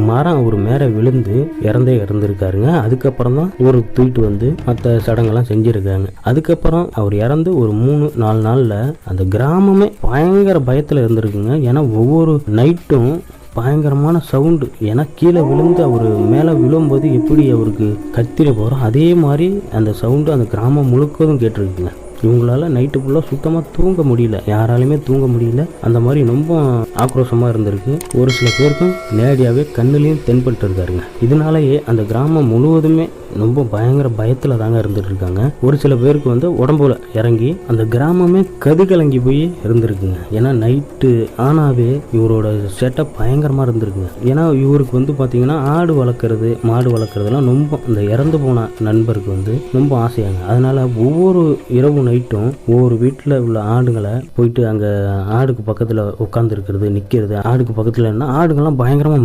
மரம் அவர் மேலே விழுந்து இறந்திருக்காருங்க. அதுக்கப்புறம் தான் ஒரு தூக்கிட்டு வந்து மற்ற சடங்கெல்லாம் செஞ்சிருக்காங்க. அதுக்கப்புறம் அவர் இறந்து ஒரு 3-4 நாள்ல அந்த கிராமமே பயங்கர பயத்துல இருந்திருக்குங்க. ஏன்னா ஒவ்வொரு நைட்டும் பயங்கரமான சவுண்டு. ஏன்னா கீழே விழுந்து அவர் மேலே விழும்போது எப்படி அவருக்கு கத்திர போகிறோம் அதே மாதிரி அந்த சவுண்டு அந்த கிராமம் முழுக்கதும் கேட்டிருக்குங்க. இவங்களால நைட்டு ஃபுல்லாக சுத்தமாக தூங்க முடியல, யாராலையுமே தூங்க முடியல. அந்த மாதிரி ரொம்ப ஆக்ரோஷமாக இருந்திருக்கு. ஒரு சில பேருக்கும் நேரடியாகவே கண்ணுலையும் தென்பட்டு இருக்காருங்க. இதனாலேயே அந்த கிராமம் முழுவதுமே ரொம்ப பயங்கர பயத்தில் தாங்க இருந்துட்டு இருக்காங்க. ஒரு சில பேருக்கு வந்து உடம்புல இறங்கி அந்த கிராமமே கலங்கி போய் இருந்திருக்குங்க. ஏன்னா நைட்டு ஆனாவே இவரோட செட்டப் பயங்கரமாக இருந்திருக்குங்க. ஏன்னா இவருக்கு வந்து பார்த்தீங்கன்னா ஆடு வளர்க்குறது மாடு வளர்க்குறதுலாம் ரொம்ப இந்த இறந்து போன நண்பருக்கு வந்து ரொம்ப ஆசையாங்க. அதனால ஒவ்வொரு இரவு நைட்டும் ஒவ்வொரு வீட்டில் உள்ள ஆடுகளை போயிட்டு அங்கே ஆடுக்கு பக்கத்தில் உட்காந்துருக்கிறது நிற்கிறது. ஆடுக்கு பக்கத்தில் என்ன ஆடுகள்லாம் பயங்கரமாக